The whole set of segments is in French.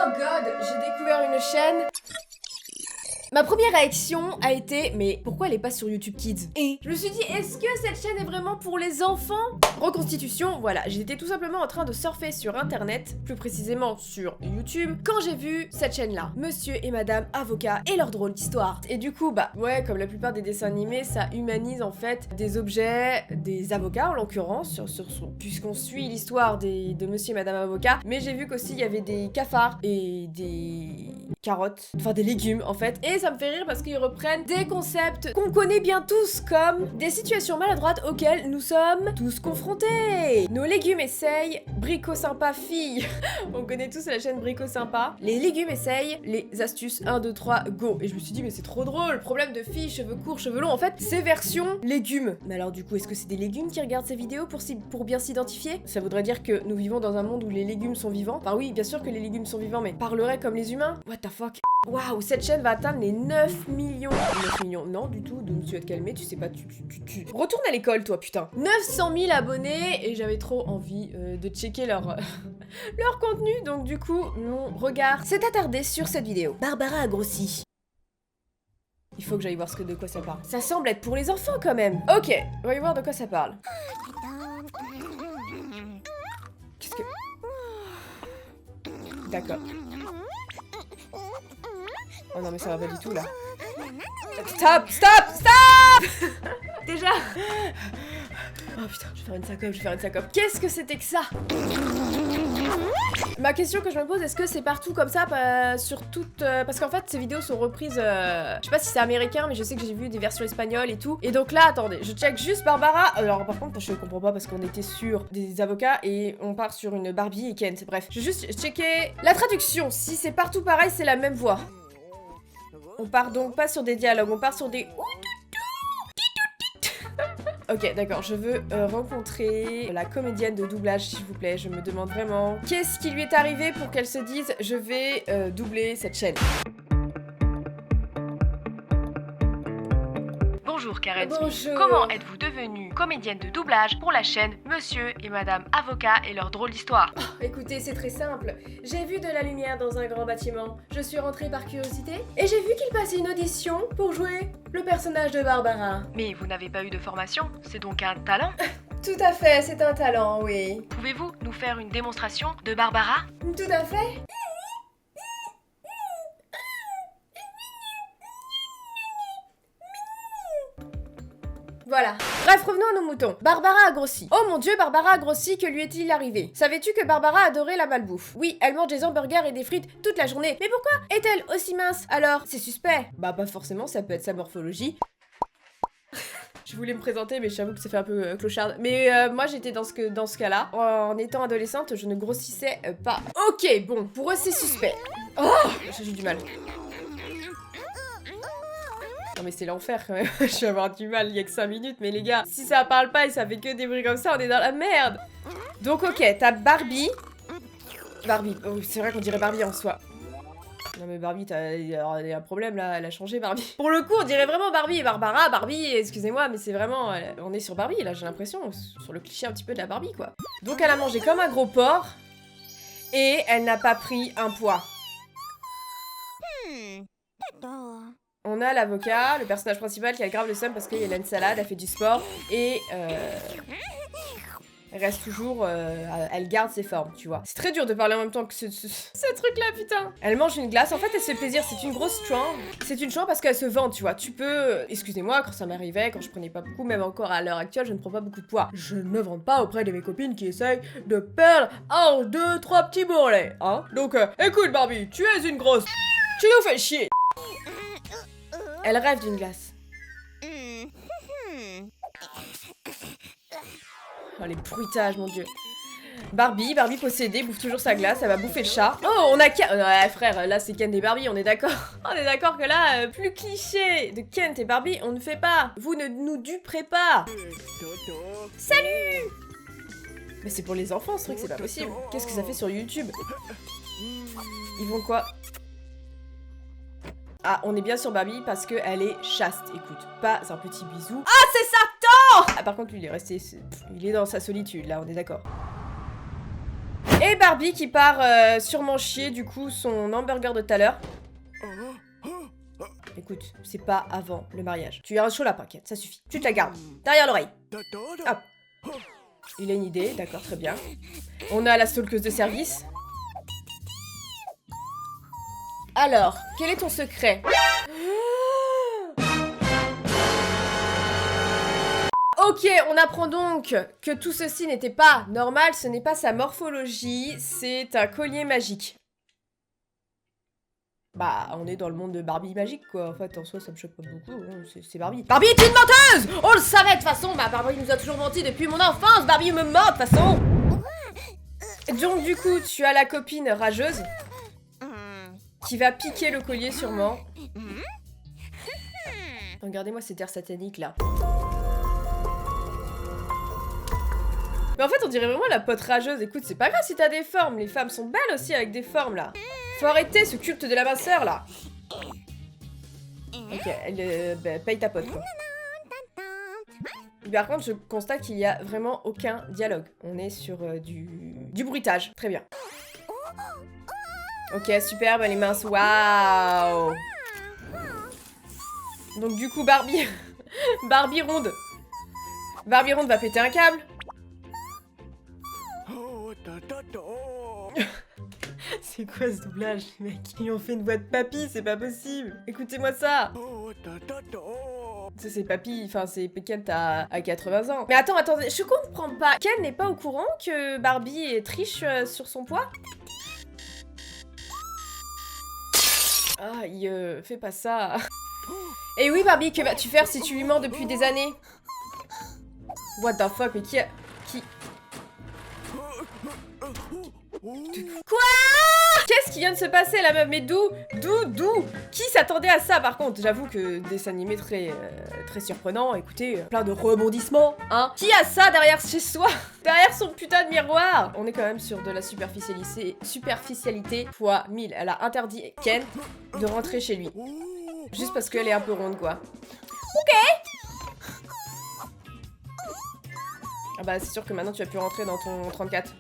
Oh god, j'ai découvert une chaîne. Ma première réaction a été, mais pourquoi elle est pas sur YouTube Kids? Et je me suis dit, est-ce que cette chaîne est vraiment pour les enfants? Reconstitution, voilà, j'étais tout simplement en train de surfer sur internet, plus précisément sur YouTube, quand j'ai vu cette chaîne-là, Monsieur et Madame Avocat et leur drôle d'histoire. Et du coup, bah ouais, comme la plupart des dessins animés, ça humanise en fait des objets, des avocats en l'occurrence, puisqu'on suit l'histoire de Monsieur et Madame Avocat, mais j'ai vu qu'aussi il y avait des cafards et des carottes, enfin des légumes en fait, et ça me fait rire parce qu'ils reprennent des concepts qu'on connaît bien tous comme des situations maladroites auxquelles nous sommes tous confrontés. Nos légumes essayent, Brico Sympa fille, on connaît tous la chaîne Brico Sympa, les légumes essayent, les astuces 1, 2, 3, go. Et je me suis dit mais c'est trop drôle, problème de filles, cheveux courts, cheveux longs, en fait c'est version légumes. Mais alors du coup est-ce que c'est des légumes qui regardent ces vidéos pour bien s'identifier? Ça voudrait dire que nous vivons dans un monde où les légumes sont vivants. Enfin oui, bien sûr que les légumes sont vivants, mais parleraient comme les humains? What the fuck? Waouh, cette chaîne va atteindre les 9 millions. 9 millions, non du tout, donc tu vas te calmer, tu sais pas, tu... Retourne à l'école toi, putain. 900 000 abonnés, et j'avais trop envie de checker leur... leur contenu, donc du coup, mon regard s'est attardé sur cette vidéo. Barbara a grossi. Il faut que j'aille voir de quoi ça parle. Ça semble être pour les enfants quand même. Ok, on va y voir de quoi ça parle. Qu'est-ce que... D'accord. Oh non mais ça va pas du tout là. Stop, stop, stop. Déjà. Oh putain, je vais faire une syncope, Qu'est-ce que c'était que ça? Ma question que je me pose, est-ce que c'est partout comme ça, sur toutes... parce qu'en fait, ces vidéos sont reprises... je sais pas si c'est américain, mais je sais que j'ai vu des versions espagnoles et tout. Et donc là, attendez, je check juste Barbara. Alors par contre, je comprends pas parce qu'on était sur des avocats et on part sur une Barbie et Ken. Bref, je vais juste checker la traduction. Si c'est partout pareil, c'est la même voix. On part donc pas sur des dialogues, on part sur des... Ok, d'accord, je veux rencontrer la comédienne de doublage, s'il vous plaît. Je me demande vraiment qu'est-ce qui lui est arrivé pour qu'elle se dise « Je vais doubler cette chaîne ». Bonjour Karen Smith. Bonjour. Comment êtes-vous devenue comédienne de doublage pour la chaîne Monsieur et Madame Avocat et leur drôle d'histoire? Écoutez, c'est très simple. J'ai vu de la lumière dans un grand bâtiment. Je suis rentrée par curiosité et j'ai vu qu'il passait une audition pour jouer le personnage de Barbara. Mais vous n'avez pas eu de formation, c'est donc un talent? Tout à fait, c'est un talent, oui. Pouvez-vous nous faire une démonstration de Barbara? Tout à fait. Voilà. Bref, revenons à nos moutons. Barbara a grossi. Oh mon dieu, Barbara a grossi, que lui est-il arrivé? Savais-tu que Barbara adorait la malbouffe? Oui, elle mange des hamburgers et des frites toute la journée. Mais pourquoi est-elle aussi mince? Alors, c'est suspect. Bah pas forcément, ça peut être sa morphologie. Je voulais me présenter, mais j'avoue que ça fait un peu clochard. Mais moi, j'étais dans ce cas-là. En étant adolescente, je ne grossissais pas. Ok, bon, pour eux, c'est suspect. Oh, j'ai du mal. Non mais c'est l'enfer quand même, je vais avoir du mal, il y a que 5 minutes, mais les gars, si ça parle pas et ça fait que des bruits comme ça, on est dans la merde. Donc ok, t'as Barbie. Oh, c'est vrai qu'on dirait Barbie en soi. Non mais Barbie, il y a un problème là, elle a changé Barbie. Pour le coup, on dirait vraiment Barbie et Barbara, Barbie, excusez-moi, mais c'est vraiment... on est sur Barbie là, j'ai l'impression, sur le cliché un petit peu de la Barbie quoi. Donc elle a mangé comme un gros porc, et elle n'a pas pris un poids. On a l'avocat, le personnage principal qui a grave le seum parce qu'il y a une salade, elle fait du sport et elle reste toujours, elle garde ses formes, tu vois. C'est très dur de parler en même temps que ce truc-là, putain. Elle mange une glace, en fait elle se fait plaisir, c'est une grosse chouin. C'est une chouin parce qu'elle se vante, tu vois. Tu peux, excusez-moi, quand ça m'arrivait, quand je prenais pas beaucoup, même encore à l'heure actuelle, je ne prends pas beaucoup de poids. Je ne me vante pas auprès de mes copines qui essayent de perdre 1, 2, 3 petits bourrelets, hein. Donc, écoute Barbie, tu es une grosse... Tu nous fais chier. Elle rêve d'une glace. Oh, les bruitages, mon dieu. Barbie possédée, bouffe toujours sa glace, elle va bouffer le chat. Oh, on a Ken. Ouais, frère, là c'est Ken et Barbie, on est d'accord. On est d'accord que là, plus cliché de Ken et Barbie, on ne fait pas. Vous ne nous duperez pas. Salut. Mais c'est pour les enfants ce truc, c'est pas possible. Qu'est-ce que ça fait sur YouTube? Ils vont quoi? Ah, on est bien sur Barbie parce qu'elle est chaste. Écoute, pas un petit bisou. Ah, c'est Satan! Ah, par contre, lui, il est resté... Il est dans sa solitude, là, on est d'accord. Et Et Barbie qui part sûrement chier du coup son hamburger de tout à l'heure. Écoute, c'est pas avant le mariage. Tu as un chaud lapin, Ken, ça suffit. Tu te la gardes. Derrière l'oreille. Hop. Il a une idée, d'accord, très bien. On a la stalkeuse de service. Alors, quel est ton secret? Ok, on apprend donc que tout ceci n'était pas normal, ce n'est pas sa morphologie, c'est un collier magique. Bah, on est dans le monde de Barbie magique, quoi. En fait, en soi, ça me choque pas beaucoup, hein. C'est Barbie. Barbie est une menteuse! On le savait, de toute façon! Bah, Barbie nous a toujours menti depuis mon enfance! Barbie me ment, de toute façon! Donc, du coup, tu as la copine rageuse qui va piquer le collier, sûrement. Regardez-moi cet air satanique, là. Mais en fait, on dirait vraiment la pote rageuse. Écoute, c'est pas grave si t'as des formes. Les femmes sont belles aussi avec des formes, là. Faut arrêter ce culte de la minceur, là. Ok, bah, paye ta pote, quoi. Par contre, je constate qu'il y a vraiment aucun dialogue. On est sur du bruitage. Très bien. Ok, superbe, elle est mince. Waouh. Donc du coup, Barbie... Barbie ronde. Barbie ronde va péter un câble. C'est quoi ce doublage, les mecs? Ils ont fait une voix de papy, c'est pas possible. Écoutez-moi ça. C'est papy, enfin c'est Ken à 80 ans. Mais attends, attendez, je comprends pas. Ken n'est pas au courant que Barbie triche sur son poids? Ah, il fais pas ça. Et oui Barbie, que vas-tu faire si tu lui mens depuis des années? What the fuck, mais qui a... Qui... Quoi? Qu'est-ce qui vient de se passer la meuf? Mais d'où? Qui s'attendait à ça par contre? J'avoue que dessin animé très surprenant, écoutez, plein de rebondissements, hein. Qui a ça derrière chez soi? Derrière son putain de miroir? On est quand même sur de la superficialité fois 1000. Elle a interdit Ken de rentrer chez lui. Juste parce qu'elle est un peu ronde quoi. Ok. Ah bah c'est sûr que maintenant tu vas plus rentrer dans ton 34.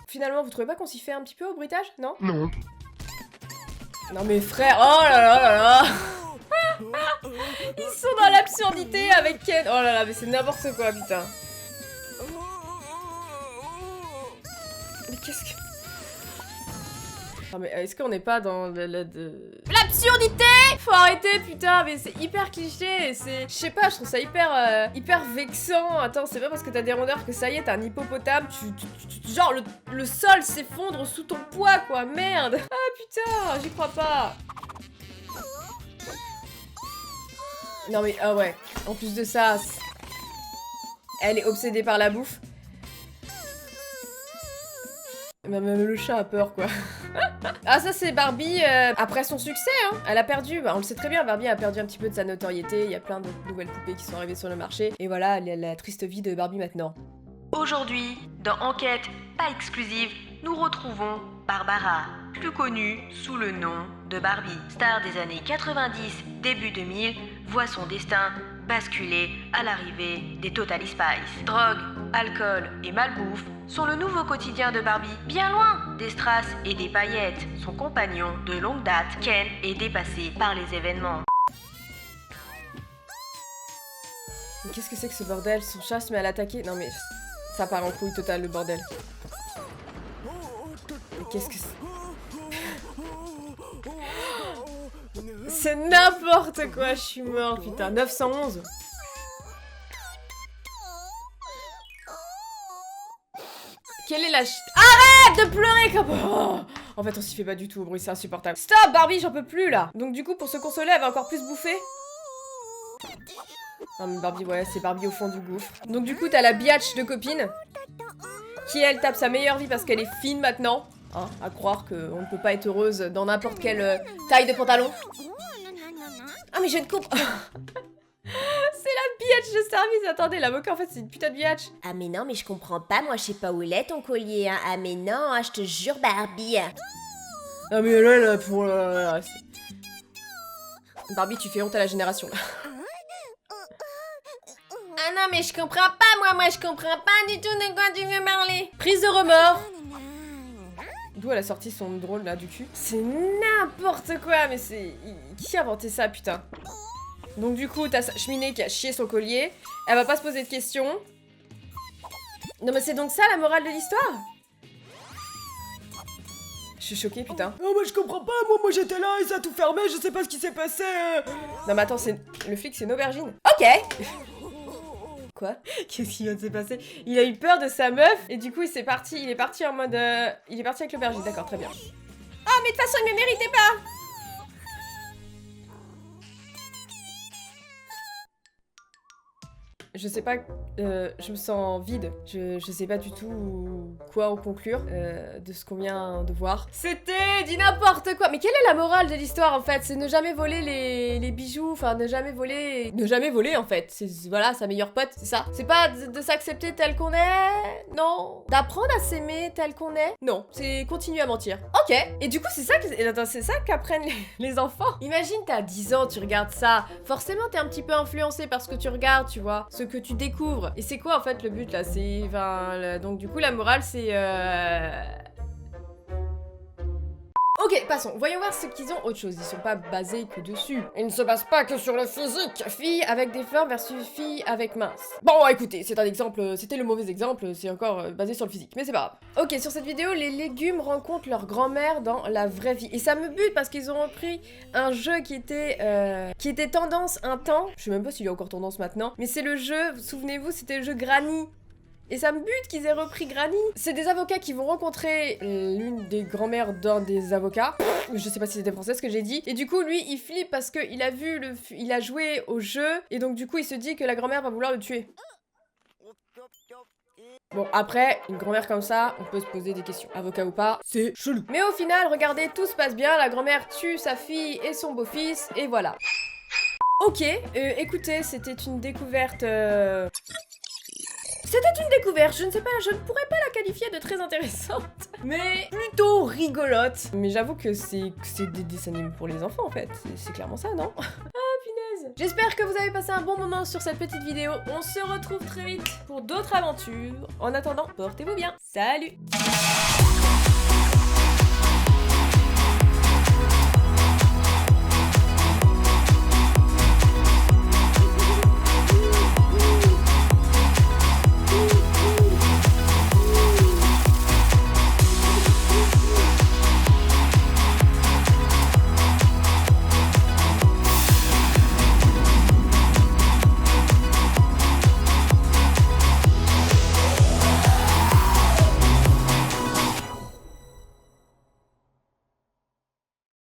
Finalement, vous trouvez pas qu'on s'y fait un petit peu au bruitage? Non? Non. Non mais frère, oh là là là là. Ils sont dans l'absurdité avec Ken. Oh là là, mais c'est n'importe quoi, putain. Mais qu'est-ce que... Non mais est-ce qu'on n'est pas dans l'absurdité? Faut arrêter putain, mais c'est hyper cliché, c'est... Je sais pas, je trouve ça hyper vexant. Attends, c'est pas parce que t'as des rondeurs que ça y est, t'es un hippopotame, genre le sol s'effondre sous ton poids quoi, merde. Ah putain, j'y crois pas. Non mais, ah ouais, en plus de ça, elle est obsédée par la bouffe. Même le chat a peur quoi. Ah ça c'est Barbie après son succès hein. Elle a perdu, bah, on le sait très bien, Barbie a perdu un petit peu de sa notoriété. Il y a plein de nouvelles poupées qui sont arrivées sur le marché. Et voilà, elle a la triste vie de Barbie maintenant. Aujourd'hui, dans Enquête pas exclusive, nous retrouvons Barbara, plus connue sous le nom de Barbie. Star des années 90, début 2000, voit son destin basculer à l'arrivée des Totally Spice. Drogue, alcool et malbouffe sont le nouveau quotidien de Barbie. Bien loin des strass et des paillettes, son compagnon de longue date, Ken, est dépassé par les événements. Mais qu'est-ce que c'est que ce bordel? Son chat se met à l'attaquer. Non mais ça part en couille totale le bordel. Mais qu'est-ce que c'est? C'est n'importe quoi, je suis morte putain. 911. Quelle est la Arrête de pleurer comme... Oh en fait, on s'y fait pas du tout au bruit, c'est insupportable. Stop, Barbie, j'en peux plus, là. Donc du coup, pour se consoler, elle va encore plus bouffer. Non mais Barbie, ouais, c'est Barbie au fond du gouffre. Donc du coup, t'as la biatch de copine qui, elle, tape sa meilleure vie parce qu'elle est fine maintenant. Hein, à croire qu'on ne peut pas être heureuse dans n'importe quelle taille de pantalon. Ah mais je ne comprends... C'est la biatch de service, attendez, l'avocat en fait c'est une putain de biatch. Ah mais non, mais je comprends pas, moi je sais pas où il est ton collier, hein. Ah mais non, hein, je te jure Barbie. Ah mais là pour... Barbie, tu fais honte à la génération là. non, mais je comprends pas, moi, je comprends pas du tout de quoi tu veux parler. Prise de remords. D'où elle a sorti son drôle là du cul. C'est n'importe quoi, mais c'est... Qui a inventé ça, putain? Donc du coup, t'as sa cheminée qui a chié son collier. Elle va pas se poser de questions. Non mais c'est donc ça la morale de l'histoire? Je suis choquée, putain. Oh, moi je comprends pas, moi j'étais là et ça a tout fermé, je sais pas ce qui s'est passé. Non mais attends, le flic c'est une aubergine. Ok. Quoi? Qu'est-ce qui vient de se passer? Il a eu peur de sa meuf et du coup il est parti en mode... Il est parti avec l'aubergine, d'accord, très bien. Ah mais de toute façon il me méritait pas. Je sais pas, je me sens vide. Je sais pas du tout quoi en conclure de ce qu'on vient de voir. C'était du n'importe quoi. Mais quelle est la morale de l'histoire en fait? C'est ne jamais voler les bijoux, enfin ne jamais voler... Ne jamais voler en fait. C'est voilà, sa meilleure pote, c'est ça. C'est pas de s'accepter tel qu'on est, non. D'apprendre à s'aimer tel qu'on est, non. C'est continuer à mentir. Ok. Et du coup c'est ça qu'apprennent les enfants. Imagine t'as 10 ans, tu regardes ça. Forcément t'es un petit peu influencé par ce que tu regardes, tu vois. Ce que tu découvres. Et c'est quoi en fait le but là? C'est... Enfin, donc du coup la morale c'est... Ok, passons. Voyons voir ce qu'ils ont autre chose. Ils sont pas basés que dessus. Ils ne se basent pas que sur le physique. Filles avec des formes versus filles avec minces. Bon, écoutez, c'est un exemple. C'était le mauvais exemple. C'est encore basé sur le physique. Mais c'est pas grave. Ok, sur cette vidéo, les légumes rencontrent leur grand-mère dans la vraie vie. Et ça me bute parce qu'ils ont repris un jeu qui était tendance un temps. Je sais même pas s'il est encore tendance maintenant. Mais c'est le jeu, souvenez-vous, c'était le jeu Granny. Et ça me bute qu'ils aient repris Granny. C'est des avocats qui vont rencontrer l'une des grand-mères d'un des avocats. Je sais pas si c'était français ce que j'ai dit. Et du coup, lui, il flippe parce qu'il a vu il a joué au jeu. Et donc, du coup, il se dit que la grand-mère va vouloir le tuer. Bon, après, une grand-mère comme ça, on peut se poser des questions. Avocat ou pas, c'est chelou. Mais au final, regardez, tout se passe bien. La grand-mère tue sa fille et son beau-fils. Et voilà. Ok, écoutez, c'était une découverte... C'était une découverte, je ne sais pas, je ne pourrais pas la qualifier de très intéressante, mais plutôt rigolote. Mais j'avoue que c'est des dessins animés pour les enfants en fait, c'est clairement ça, non? Ah, punaise. J'espère que vous avez passé un bon moment sur cette petite vidéo. On se retrouve très vite pour d'autres aventures. En attendant, portez-vous bien. Salut!